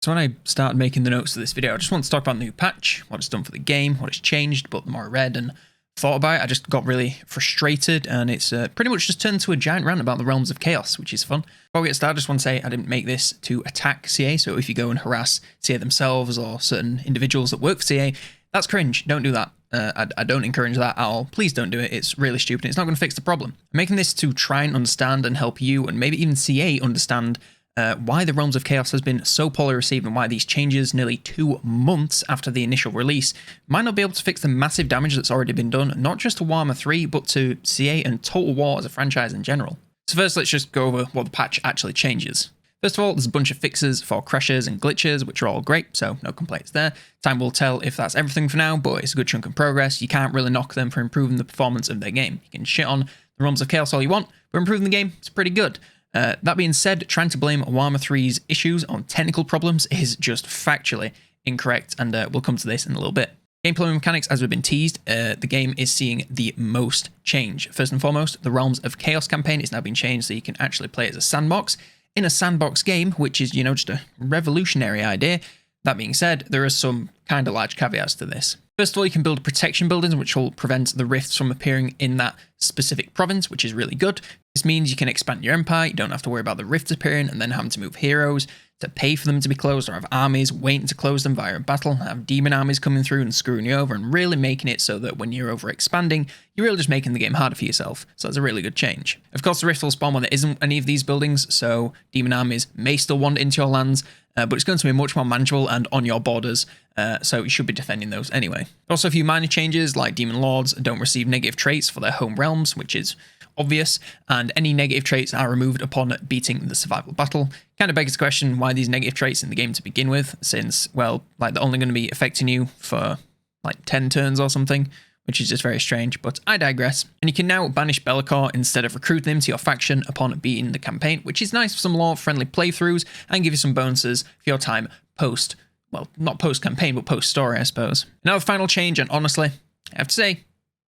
So when I started making the notes of this video, I just want to talk about the new patch, what it's done for the game, what it's changed, but the more I read and thought about it, I just got really frustrated, and it's pretty much just turned into a giant rant about the realms of chaos, which is fun. Before we get started, I just want to say I didn't make this to attack CA, so if you go and harass CA themselves or certain individuals that work for CA, that's cringe. Don't do that. I don't encourage that at all. Please don't do it. It's really stupid. It's not going to fix the problem. I'm making this to try and understand and help you, and maybe even CA understand why the Realms of Chaos has been so poorly received, and why these changes nearly 2 months after the initial release might not be able to fix the massive damage that's already been done, not just to Warhammer 3, but to CA and Total War as a franchise in general. So first, let's just go over what the patch actually changes. First of all, there's a bunch of fixes for crashes and glitches, which are all great, so no complaints there. Time will tell if that's everything for now, but it's a good chunk of progress. You can't really knock them for improving the performance of their game. You can shit on the Realms of Chaos all you want, but improving the game, it's pretty good. That being said, trying to blame Warhammer 3's issues on technical problems is just factually incorrect, and we'll come to this in a little bit. Gameplay mechanics, as we've been teased, the game is seeing the most change. First and foremost, the Realms of Chaos campaign is now being changed so you can actually play it as a sandbox in a sandbox game, which is, just a revolutionary idea. That being said, there are some kind of large caveats to this. First of all, you can build protection buildings, which will prevent the rifts from appearing in that specific province, which is really good. This means you can expand your empire, you don't have to worry about the rifts appearing and then having to move heroes to pay for them to be closed, or have armies waiting to close them via a battle, have demon armies coming through and screwing you over, and really making it so that when you're over expanding, you're really just making the game harder for yourself. So that's a really good change. Of course, the rift will spawn when there isn't any of these buildings, so demon armies may still wander into your lands, but it's going to be much more manageable and on your borders, so you should be defending those anyway. Also, a few minor changes, like demon lords don't receive negative traits for their home realms, which is obvious, and any negative traits are removed upon beating the survival battle. Kind of begs the question why these negative traits in the game to begin with, since, well, like they're only going to be affecting you for like 10 turns or something, which is just very strange, but I digress. And you can now banish Bellicor instead of recruiting him to your faction upon beating the campaign, which is nice for some lore-friendly playthroughs and give you some bonuses for your time post, well, not post-campaign, but post-story, I suppose. Now the final change, and honestly, I have to say,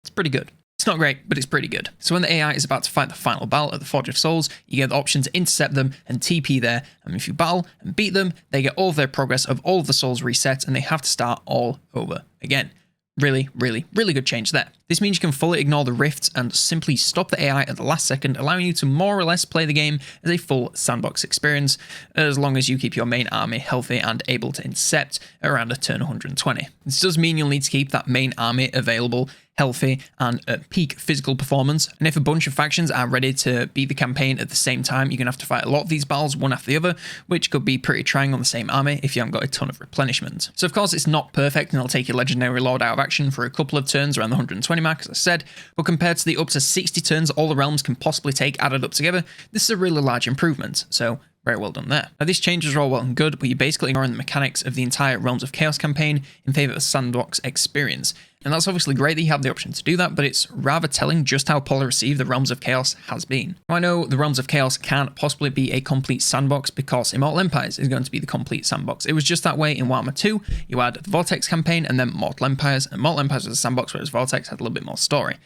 it's pretty good. It's not great, but it's pretty good. So when the AI is about to fight the final battle at the Forge of Souls, you get the option to intercept them and TP there, and if you battle and beat them, they get all of their progress of all of the souls reset, and they have to start all over again. Really, really, really good change there. This means you can fully ignore the rifts and simply stop the AI at the last second, allowing you to more or less play the game as a full sandbox experience, as long as you keep your main army healthy and able to intercept around a turn 120. This does mean you'll need to keep that main army available, healthy, and at peak physical performance, and if a bunch of factions are ready to beat the campaign at the same time, you're going to have to fight a lot of these battles one after the other, which could be pretty trying on the same army if you haven't got a ton of replenishment. So of course it's not perfect, and it'll take your legendary lord out of action for a couple of turns around the 120 mark, as I said, but compared to the up to 60 turns all the realms can possibly take added up together, this is a really large improvement, so very well done there. Now these changes are all well and good, but you're basically ignoring the mechanics of the entire Realms of Chaos campaign in favour of a sandbox experience. And that's obviously great that you have the option to do that, but it's rather telling just how poorly received the Realms of Chaos has been. Now I know the Realms of Chaos can't possibly be a complete sandbox because Immortal Empires is going to be the complete sandbox. It was just that way in Warhammer 2. You had the Vortex campaign and then Mortal Empires, and Mortal Empires was a sandbox, whereas Vortex had a little bit more story.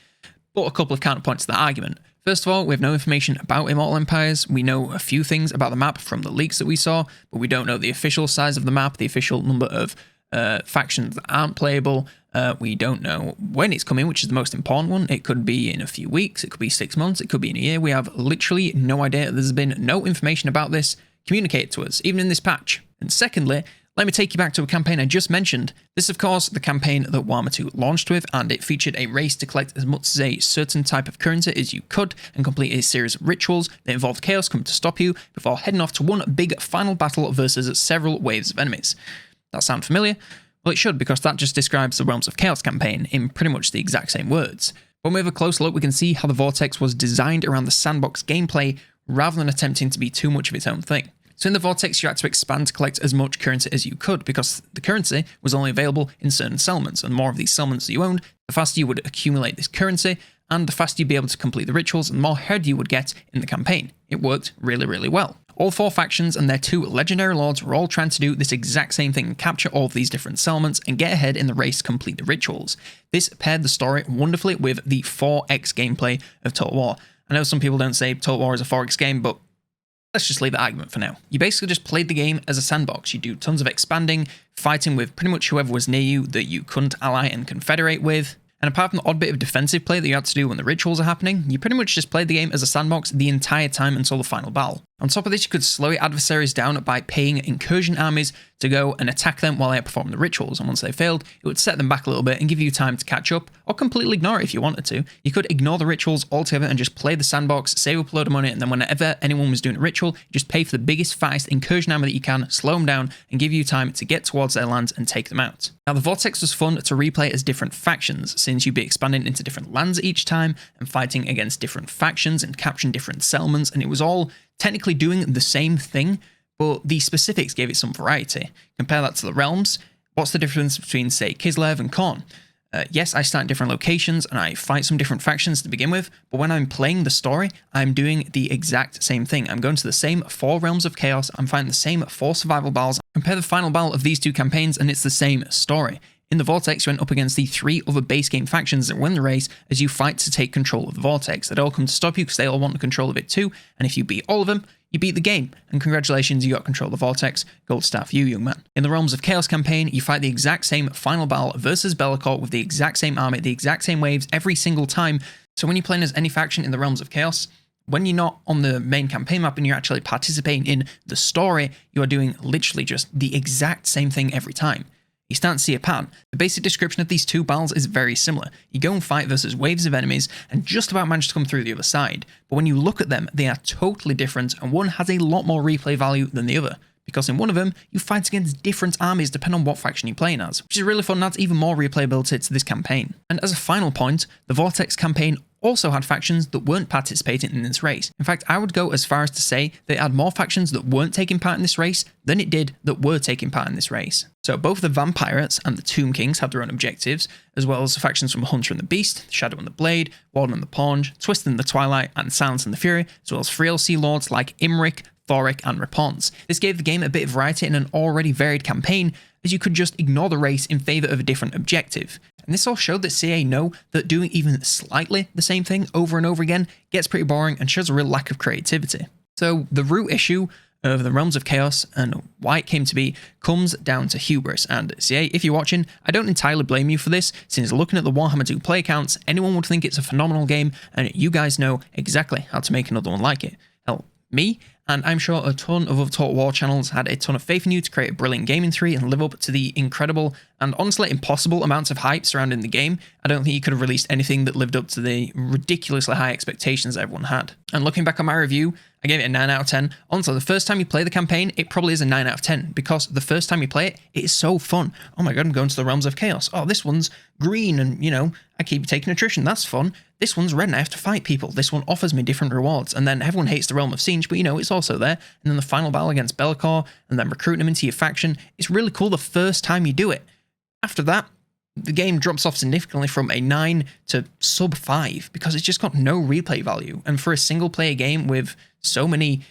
But a couple of counterpoints to that argument. First of all, we have no information about Immortal Empires. We know a few things about the map from the leaks that we saw, but we don't know the official size of the map, the official number of factions that aren't playable. We don't know when it's coming, which is the most important one. It could be in a few weeks, it could be 6 months, it could be in a year. We have literally no idea. There's been no information about this communicated to us, even in this patch. And secondly, let me take you back to a campaign I just mentioned. This is, of course, the campaign that Warhammer 2 launched with, and it featured a race to collect as much as a certain type of currency as you could and complete a series of rituals that involved chaos coming to stop you before heading off to one big final battle versus several waves of enemies. That sound familiar? Well, it should, because that just describes the Realms of Chaos campaign in pretty much the exact same words. When we have a close look, we can see how the Vortex was designed around the sandbox gameplay rather than attempting to be too much of its own thing. So in the Vortex, you had to expand to collect as much currency as you could, because the currency was only available in certain settlements, and the more of these settlements that you owned, the faster you would accumulate this currency, and the faster you'd be able to complete the rituals, and the more head you would get in the campaign. It worked really, really well. All 4 factions and their 2 legendary lords were all trying to do this exact same thing, capture all of these different settlements and get ahead in the race to complete the rituals. This paired the story wonderfully with the 4x gameplay of Total War. I know some people don't say Total War is a 4x game, but Let's just leave that argument for now. You basically just played the game as a sandbox. You do tons of expanding, fighting with pretty much whoever was near you that you couldn't ally and confederate with. And apart from the odd bit of defensive play that you had to do when the rituals are happening, you pretty much just played the game as a sandbox the entire time until the final battle. On top of this, you could slow your adversaries down by paying incursion armies to go and attack them while they perform the rituals, and once they failed, it would set them back a little bit and give you time to catch up, or completely ignore it if you wanted to. You could ignore the rituals altogether and just play the sandbox, save up a load of money, and then whenever anyone was doing a ritual, just pay for the biggest, fattest incursion army that you can, slow them down, and give you time to get towards their lands and take them out. Now, the Vortex was fun to replay as different factions, since you'd be expanding into different lands each time, and fighting against different factions and capturing different settlements, and it was all technically doing the same thing, but the specifics gave it some variety. Compare that to the realms. What's the difference between, say, Kislev and Khorne? Yes, I start in different locations and I fight some different factions to begin with, but when I'm playing the story, I'm doing the exact same thing. I'm going to the same 4 realms of chaos, I'm fighting the same 4 survival battles. Compare the final battle of these 2 campaigns and it's the same story. In the Vortex, you went up against the 3 other base game factions that win the race as you fight to take control of the Vortex. They'd all come to stop you because they all want the control of it too, and if you beat all of them, you beat the game, and congratulations, you got control of the Vortex. Gold star for you, young man. In the Realms of Chaos campaign, you fight the exact same final battle versus Be'lakor with the exact same army, the exact same waves every single time. So when you're playing as any faction in the Realms of Chaos, when you're not on the main campaign map and you're actually participating in the story, you are doing literally just the exact same thing every time. You start to see a pattern. The basic description of these 2 battles is very similar. You go and fight versus waves of enemies and just about manage to come through the other side. But when you look at them, they are totally different and one has a lot more replay value than the other. Because in one of them, you fight against different armies depending on what faction you're playing as, which is really fun and adds even more replayability to this campaign. And as a final point, the Vortex campaign also had factions that weren't participating in this race. In fact, I would go as far as to say that it had more factions that weren't taking part in this race than it did that were taking part in this race. So both the Vampirates and the Tomb Kings had their own objectives, as well as factions from Hunter and the Beast, Shadow and the Blade, Warden and the Paunch, Twisted and the Twilight, and Silence and the Fury, as well as free LC lords like Imric, Thoric and Rapons. This gave the game a bit of variety in an already varied campaign, as you could just ignore the race in favour of a different objective. And this all showed that CA know that doing even slightly the same thing over and over again gets pretty boring and shows a real lack of creativity. So the root issue of the Realms of Chaos and why it came to be comes down to hubris. And CA, if you're watching, I don't entirely blame you for this, since looking at the Warhammer 2 play counts, anyone would think it's a phenomenal game and you guys know exactly how to make another one like it. Hell, me, and I'm sure a ton of other Total War channels had a ton of faith in you to create a brilliant gaming tree and live up to the incredible and honestly impossible amounts of hype surrounding the game. I don't think you could have released anything that lived up to the ridiculously high expectations everyone had. And looking back on my review, I gave it a 9 out of 10. Honestly, the first time you play the campaign, it probably is a 9 out of 10, because the first time you play it, it is so fun. Oh my god, I'm going to the Realms of Chaos. Oh, this one's green and, you know, I keep taking attrition. That's fun. This one's red and I have to fight people. This one offers me different rewards. And then everyone hates the Realm of Siege, but you know, it's also there. And then the final battle against Be'lakor, and then recruiting them into your faction. It's really cool the first time you do it. After that, the game drops off significantly from a 9 to sub 5 because it's just got no replay value. And for a single player game with so many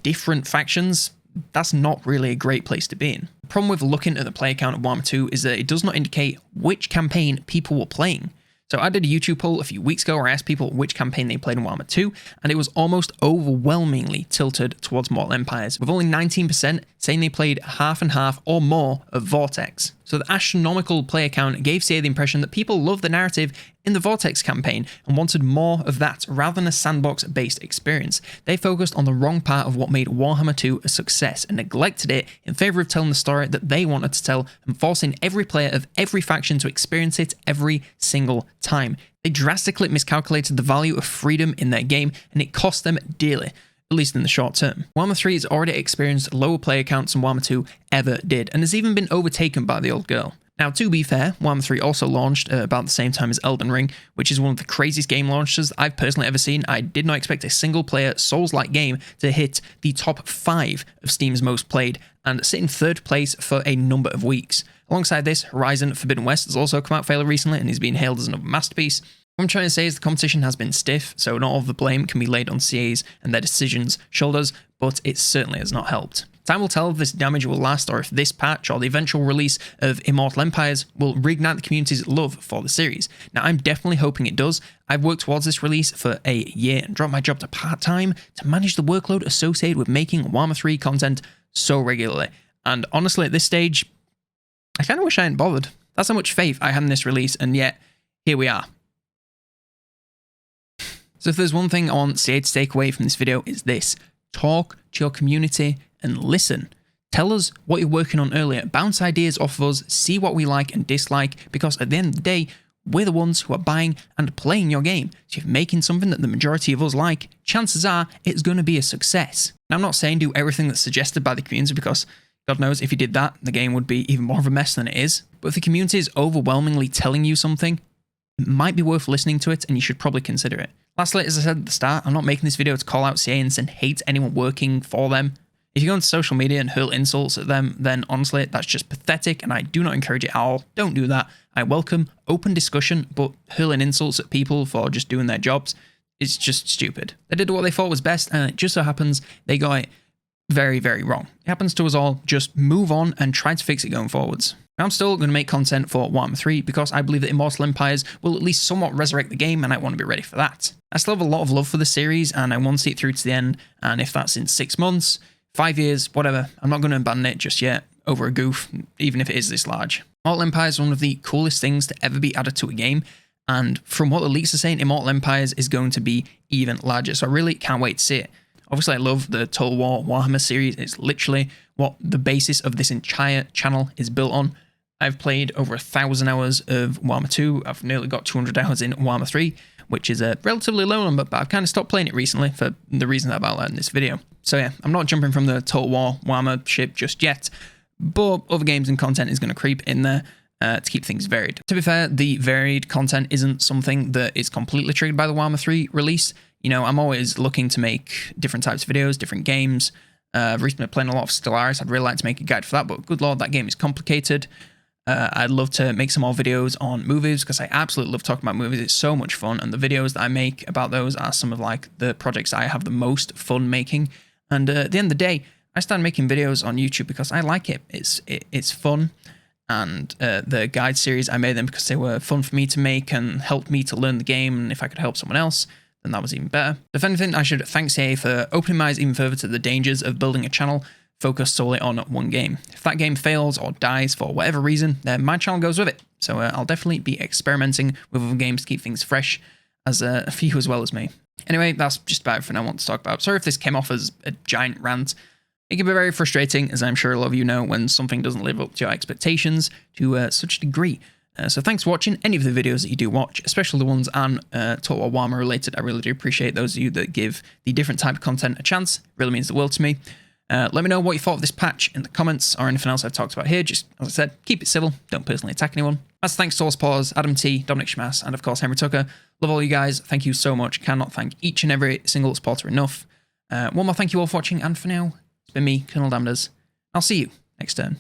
different factions, that's not really a great place to be in. The problem with looking at the player count of Warhammer 2 is that it does not indicate which campaign people were playing. So I did a YouTube poll a few weeks ago where I asked people which campaign they played in Warhammer 2, and it was almost overwhelmingly tilted towards Mortal Empires, with only 19% saying they played half and half or more of Vortex. So the astronomical player count gave CA the impression that people loved the narrative in the Vortex campaign and wanted more of that rather than a sandbox-based experience. They focused on the wrong part of what made Warhammer 2 a success and neglected it in favour of telling the story that they wanted to tell and forcing every player of every faction to experience it every single time. They drastically miscalculated the value of freedom in their game and it cost them dearly, at least in the short term. Warhammer 3 has already experienced lower player counts than Warhammer 2 ever did, and has even been overtaken by the old girl. Now, to be fair, Warhammer 3 also launched about the same time as Elden Ring, which is one of the craziest game launches I've personally ever seen. I did not expect a single-player Souls-like game to hit the top 5 of Steam's most played, and sit in 3rd place for a number of weeks. Alongside this, Horizon Forbidden West has also come out fairly recently, and is being hailed as another masterpiece. What I'm trying to say is the competition has been stiff, so not all of the blame can be laid on CA's and their decisions' shoulders, but it certainly has not helped. Time will tell if this damage will last or if this patch or the eventual release of Immortal Empires will reignite the community's love for the series. Now, I'm definitely hoping it does. I've worked towards this release for a year and dropped my job to part-time to manage the workload associated with making Warhammer 3 content so regularly. And honestly, at this stage, I kind of wish I hadn't bothered. That's how much faith I had in this release, and yet, here we are. So if there's one thing I want CA to take away from this video, is this. Talk to your community and listen. Tell us what you're working on earlier. Bounce ideas off of us, see what we like and dislike, because at the end of the day, we're the ones who are buying and playing your game. So if you're making something that the majority of us like, chances are it's going to be a success. Now, I'm not saying do everything that's suggested by the community, because God knows if you did that, the game would be even more of a mess than it is. But if the community is overwhelmingly telling you something, it might be worth listening to it, and you should probably consider it. Lastly, as I said at the start, I'm not making this video to call out CA and hate anyone working for them. If you go onto social media and hurl insults at them, then honestly, that's just pathetic, and I do not encourage it at all. Don't do that. I welcome open discussion, but hurling insults at people for just doing their jobs is just stupid. They did what they thought was best, and it just so happens they got it very, very wrong. It happens to us all. Just move on and try to fix it going forwards. I'm still going to make content for Warhammer 3 because I believe that Immortal Empires will at least somewhat resurrect the game, and I want to be ready for that. I still have a lot of love for the series, and I want to see it through to the end, and if that's in 6 months, 5 years, whatever, I'm not going to abandon it just yet over a goof, even if it is this large. Immortal Empires is one of the coolest things to ever be added to a game, and from what the leaks are saying, Immortal Empires is going to be even larger, so I really can't wait to see it. Obviously, I love the Total War Warhammer series. It's literally what the basis of this entire channel is built on. I've played over 1,000 hours of Warhammer 2. I've nearly got 200 hours in Warhammer 3, which is a relatively low number, but I've kind of stopped playing it recently for the reason that I've outlined in this video. So yeah, I'm not jumping from the Total War Warhammer ship just yet, but other games and content is going to creep in there to keep things varied. To be fair, the varied content isn't something that is completely triggered by the Warhammer 3 release. You know, I'm always looking to make different types of videos, different games. I've recently been playing a lot of Stellaris. I'd really like to make a guide for that, but good lord, that game is complicated. I'd love to make some more videos on movies because I absolutely love talking about movies. It's so much fun, and the videos that I make about those are some of like the projects I have the most fun making. And at the end of the day, I started making videos on YouTube because I like it. It's fun, and the guide series, I made them because they were fun for me to make and helped me to learn the game, and if I could help someone else, then that was even better. If anything, I should thank CA for opening my eyes even further to the dangers of building a channel focused solely on one game. If that game fails or dies for whatever reason, then my channel goes with it. So I'll definitely be experimenting with other games to keep things fresh, as a few as well as me. Anyway, that's just about everything I want to talk about. Sorry if this came off as a giant rant. It can be very frustrating, as I'm sure a lot of you know, when something doesn't live up to your expectations to such a degree. So thanks for watching any of the videos that you do watch, especially the ones on Total War Warhammer related. I really do appreciate those of you that give the different type of content a chance. It really means the world to me. Let me know what you thought of this patch in the comments or anything else I've talked about here. Just, as I said, keep it civil. Don't personally attack anyone. As thanks to all supporters, Adam T, Dominic Schmass, and of course Henry Tucker. Love all you guys. Thank you so much. Cannot thank each and every single supporter enough. One more thank you all for watching, and for now, it's been me, Colonel Damneders. I'll see you next turn.